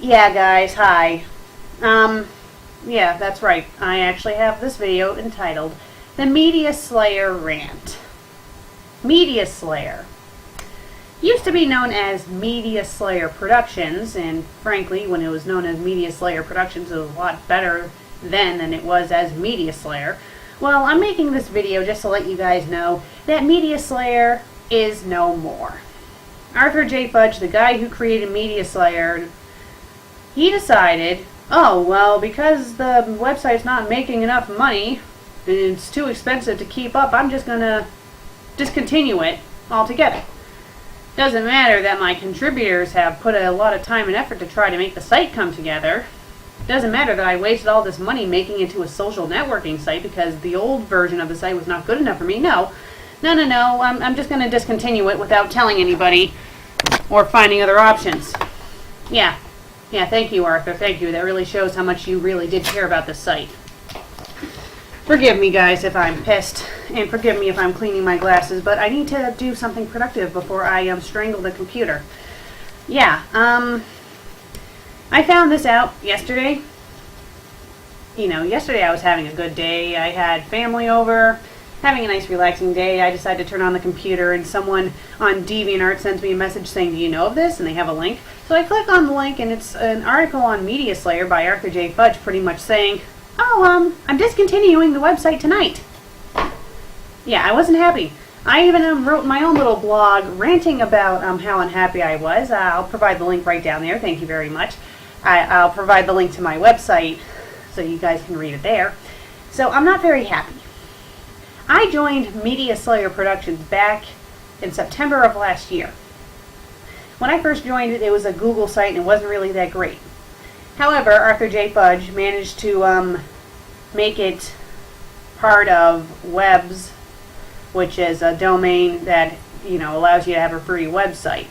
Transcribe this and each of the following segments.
Yeah, guys, hi. Yeah, that's right. I actually have this video entitled The Media Slayer Rant. Media Slayer used to be known as Media Slayer Productions, and frankly, when it was known as Media Slayer Productions, it was a lot better then than it was as Media Slayer. Well, I'm making this video just to let you guys know that Media Slayer is no more. Arthur J. Fudge, the guy who created Media Slayer, he decided, oh, well, because the website's not making enough money, and it's too expensive to keep up, I'm just going to discontinue it altogether. Doesn't matter that my contributors have put a lot of time and effort to try to make the site come together. Doesn't matter that I wasted all this money making it to a social networking site because the old version of the site was not good enough for me. No, I'm just going to discontinue it without telling anybody or finding other options. Yeah, thank you, Arthur. Thank you. That really shows how much you really did care about this site. Forgive me, guys, if I'm pissed, and forgive me if I'm cleaning my glasses, but I need to do something productive before I strangle the computer. Yeah, I found this out yesterday. Yesterday I was having a good day. I had family over, having a nice relaxing day. I decided to turn on the computer, and someone on DeviantArt sends me a message saying, do you know of this? And they have a link. So I click on the link, and it's an article on Media Slayer by Arthur J. Fudge, pretty much saying, oh, I'm discontinuing the website tonight. Yeah, I wasn't happy. I even wrote my own little blog ranting about how unhappy I was. I'll provide the link right down there. Thank you very much. I'll provide the link to my website so you guys can read it there. So I'm not very happy. I joined Media Slayer Productions back in September of last year. When I first joined it, it was a Google site and it wasn't really that great. However, Arthur J. Fudge managed to make it part of Webs, which is a domain that allows you to have a free website.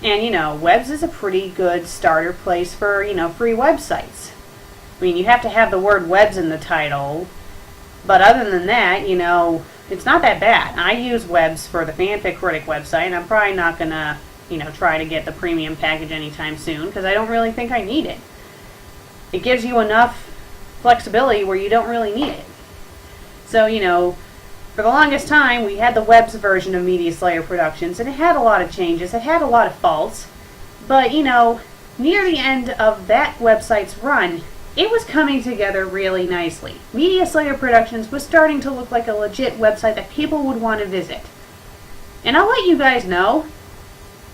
And Webs is a pretty good starter place for free websites. I mean, you have to have the word Webs in the title, but other than that, it's not that bad. I use Webs for the Fanfic Critic website, and I'm probably not gonna try to get the premium package anytime soon because I don't really think I need it. It gives you enough flexibility where you don't really need it. So, for the longest time, we had the Webs version of Media Slayer Productions, and it had a lot of changes. It had a lot of faults. But, near the end of that website's run, it was coming together really nicely. Media Slayer Productions was starting to look like a legit website that people would want to visit. And I'll let you guys know,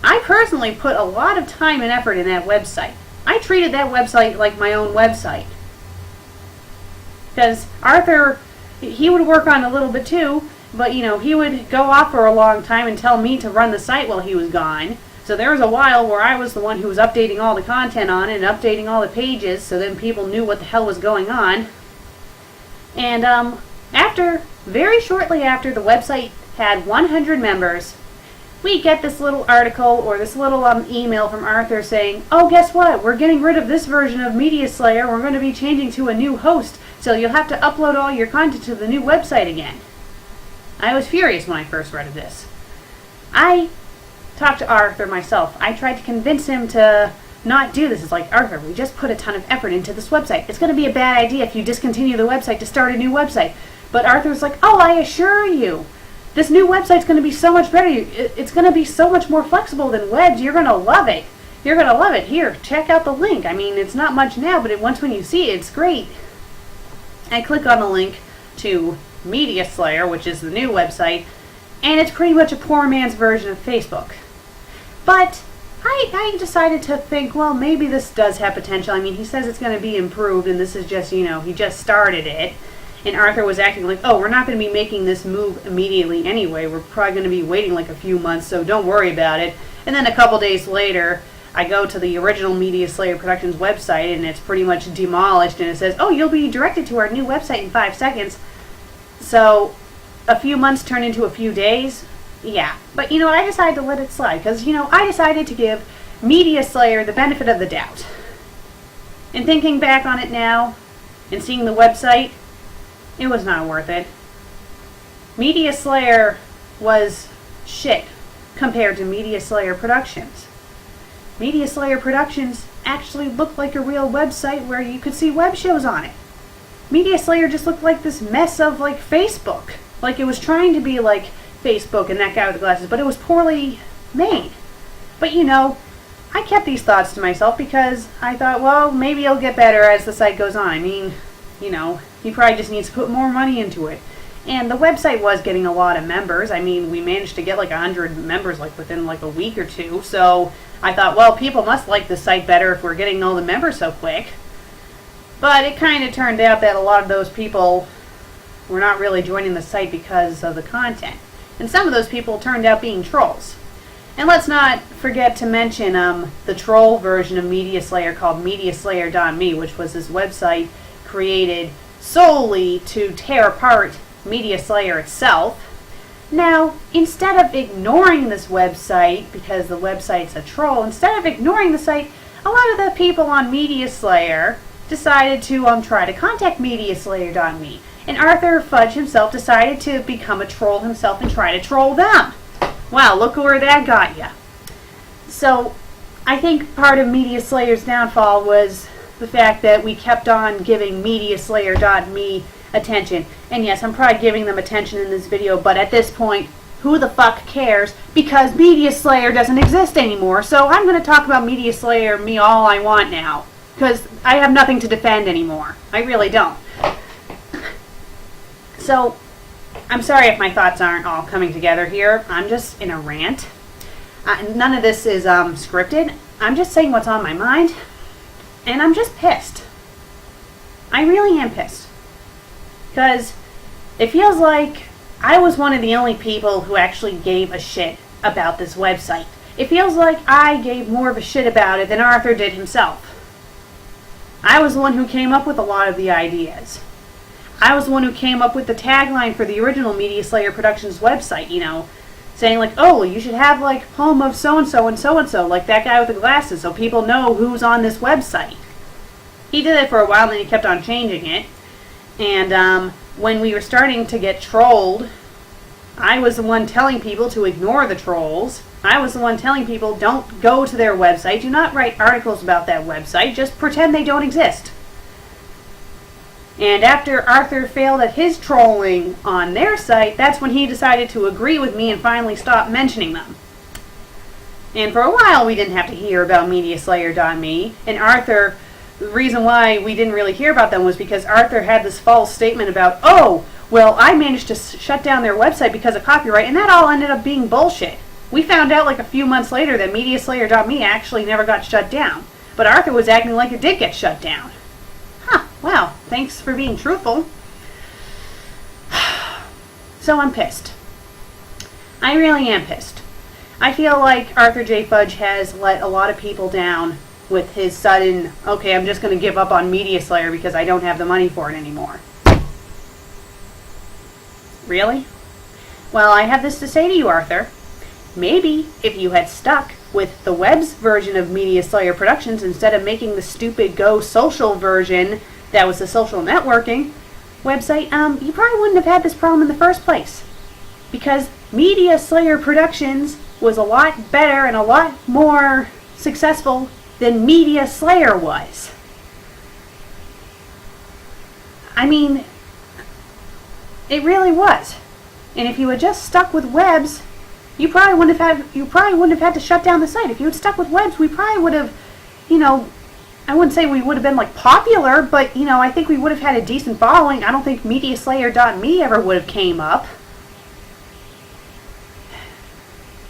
I personally put a lot of time and effort in that website. I treated that website like my own website. Because Arthur, he would work on a little bit too, but he would go off for a long time and tell me to run the site while he was gone. So there was a while where I was the one who was updating all the content on it and updating all the pages so then people knew what the hell was going on. And very shortly after the website had 100 members, we get this little article or this little email from Arthur saying, oh, guess what? We're getting rid of this version of Media Slayer. We're going to be changing to a new host, so you'll have to upload all your content to the new website again. I was furious when I first read of this. I talked to Arthur myself. I tried to convince him to not do this. It's like, Arthur, we just put a ton of effort into this website. It's going to be a bad idea if you discontinue the website to start a new website. But Arthur's like, oh, I assure you, this new website's going to be so much better. It's going to be so much more flexible than Webs. You're going to love it. You're going to love it. Here, check out the link. I mean, it's not much now, but once when you see it, it's great. I click on the link to Media Slayer, which is the new website, and it's pretty much a poor man's version of Facebook. But I decided to think, well, maybe this does have potential. I mean, he says it's going to be improved, and this is just, he just started it. And Arthur was acting like, oh, we're not going to be making this move immediately anyway. We're probably going to be waiting like a few months, so don't worry about it. And then a couple days later, I go to the original Media Slayer Productions website, and it's pretty much demolished, and it says, oh, you'll be directed to our new website in 5 seconds. So a few months turn into a few days. Yeah, but I decided to let it slide because, I decided to give Media Slayer the benefit of the doubt. And thinking back on it now and seeing the website, it was not worth it. Media Slayer was shit compared to Media Slayer Productions. Media Slayer Productions actually looked like a real website where you could see web shows on it. Media Slayer just looked like this mess of like Facebook. Like it was trying to be like Facebook and that guy with the glasses, but it was poorly made. But you know, I kept these thoughts to myself because I thought, well, maybe it'll get better as the site goes on. I mean, you know, he probably just needs to put more money into it. And the website was getting a lot of members. I mean, we managed to get like 100 members like within like a week or two. So I thought, well, people must like the site better if we're getting all the members so quick. But it kind of turned out that a lot of those people were not really joining the site because of the content. And some of those people turned out being trolls. And let's not forget to mention the troll version of Media Slayer called MediaSlayer.me, which was this website created solely to tear apart Media Slayer itself. Now, instead of ignoring this website, because the website's a troll, instead of ignoring the site, a lot of the people on Media Slayer decided to try to contact MediaSlayer.me. And Arthur Fudge himself decided to become a troll himself and try to troll them. Wow, look where that got you. So, I think part of Media Slayer's downfall was the fact that we kept on giving MediaSlayer.me attention. And yes, I'm probably giving them attention in this video, but at this point, who the fuck cares? Because Media Slayer doesn't exist anymore, so I'm going to talk about Media Slayer me all I want now. Because I have nothing to defend anymore. I really don't. So, I'm sorry if my thoughts aren't all coming together here. I'm just in a rant. None of this is scripted. I'm just saying what's on my mind. And I'm just pissed. I really am pissed. Because it feels like I was one of the only people who actually gave a shit about this website. It feels like I gave more of a shit about it than Arthur did himself. I was the one who came up with a lot of the ideas. I was the one who came up with the tagline for the original Media Slayer Productions website, you know, saying like, oh, you should have like home of so-and-so and so-and-so, like that guy with the glasses, so people know who's on this website. He did it for a while, and then he kept on changing it. And when we were starting to get trolled, I was the one telling people to ignore the trolls. I was the one telling people don't go to their website, do not write articles about that website, just pretend they don't exist. And after Arthur failed at his trolling on their site, that's when he decided to agree with me and finally stop mentioning them. And for a while we didn't have to hear about MediaSlayer.me, and Arthur, the reason why we didn't really hear about them was because Arthur had this false statement about, oh, well, I managed to shut down their website because of copyright, and that all ended up being bullshit. We found out like a few months later that MediaSlayer.me actually never got shut down, but Arthur was acting like it did get shut down. Wow, thanks for being truthful. So I'm pissed. I really am pissed. I feel like Arthur J. Fudge has let a lot of people down with his sudden, okay, I'm just going to give up on Media Slayer because I don't have the money for it anymore. Really? Well, I have this to say to you, Arthur. Maybe if you had stuck with the web's version of Media Slayer Productions instead of making the stupid Go Social version that was the social networking website, you probably wouldn't have had this problem in the first place. Because Media Slayer Productions was a lot better and a lot more successful than Media Slayer was. I mean, it really was. And if you had just stuck with webs, you probably wouldn't have had to shut down the site. If you had stuck with webs, we probably would have, you know, I wouldn't say we would have been like popular, but you know, I think we would have had a decent following. I don't think MediaSlayer.me ever would have came up.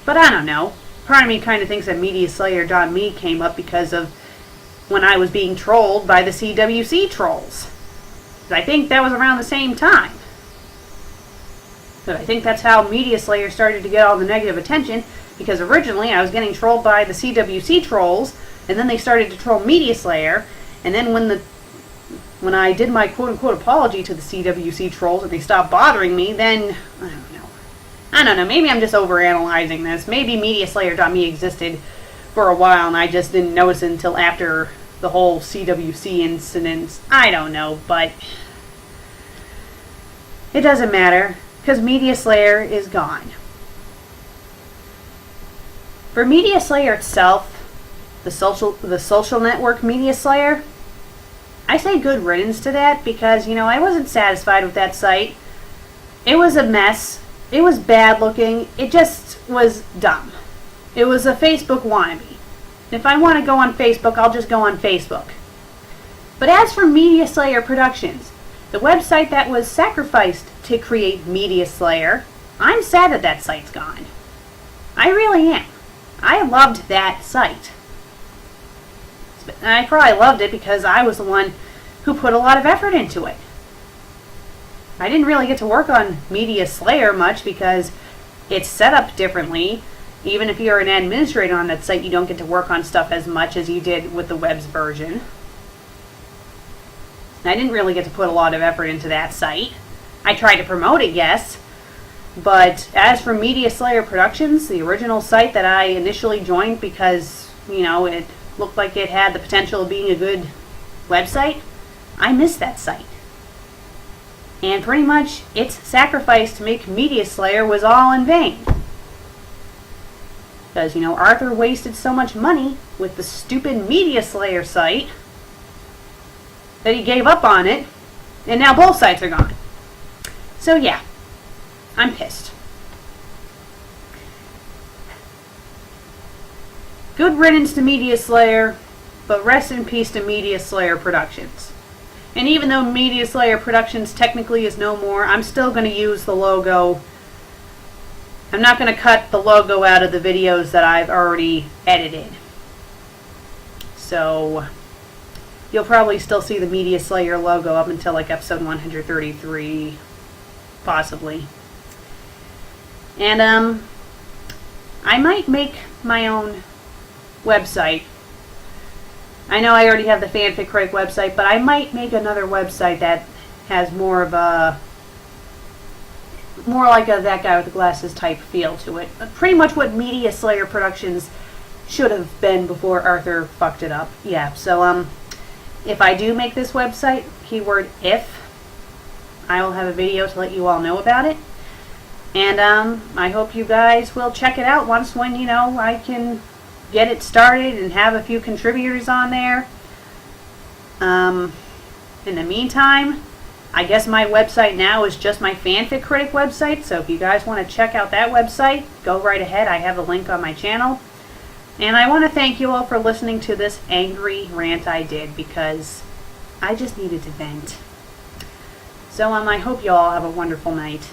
But I don't know. Part of me kind of thinks that MediaSlayer.me came up because of when I was being trolled by the CWC trolls. I think that was around the same time. But I think that's how Media Slayer started to get all the negative attention, because originally I was getting trolled by the CWC trolls, and then they started to troll Media Slayer, and then when I did my quote-unquote apology to the CWC trolls and they stopped bothering me, then, I don't know, maybe I'm just overanalyzing this. Maybe MediaSlayer.me existed for a while and I just didn't notice it until after the whole CWC incident. I don't know, but it doesn't matter, because Media Slayer is gone. For Media Slayer itself, the social network Media Slayer, I say good riddance to that because, I wasn't satisfied with that site. It was a mess. It was bad looking. It just was dumb. It was a Facebook wannabe. If I want to go on Facebook, I'll just go on Facebook. But as for Media Slayer Productions, the website that was sacrificed to create Media Slayer, I'm sad that that site's gone. I really am. I loved that site. And I probably loved it because I was the one who put a lot of effort into it. I didn't really get to work on Media Slayer much because it's set up differently. Even if you're an administrator on that site, you don't get to work on stuff as much as you did with the web's version. I didn't really get to put a lot of effort into that site. I tried to promote it, yes. But as for Media Slayer Productions, the original site that I initially joined because, it looked like it had the potential of being a good website, I missed that site. And pretty much its sacrifice to make Media Slayer was all in vain. Because, Arthur wasted so much money with the stupid Media Slayer site that he gave up on it, and now both sites are gone. So yeah, I'm pissed. Good riddance to Media Slayer, but rest in peace to Media Slayer Productions. And even though Media Slayer Productions technically is no more, I'm still going to use the logo. I'm not going to cut the logo out of the videos that I've already edited. So you'll probably still see the Media Slayer logo up until like episode 133, possibly. And I might make my own website. I know I already have the Fanfic Critic website, but I might make another website that has more like a that guy with the glasses type feel to it. Pretty much what Media Slayer Productions should have been before Arthur fucked it up. Yeah, so if I do make this website, keyword if, I will have a video to let you all know about it. And I hope you guys will check it out when I can get it started and have a few contributors on there. In the meantime, I guess my website now is just my Fanfic Critic website, so if you guys want to check out that website, go right ahead. I have a link on my channel. And I want to thank you all for listening to this angry rant I did because I just needed to vent. So I hope you all have a wonderful night.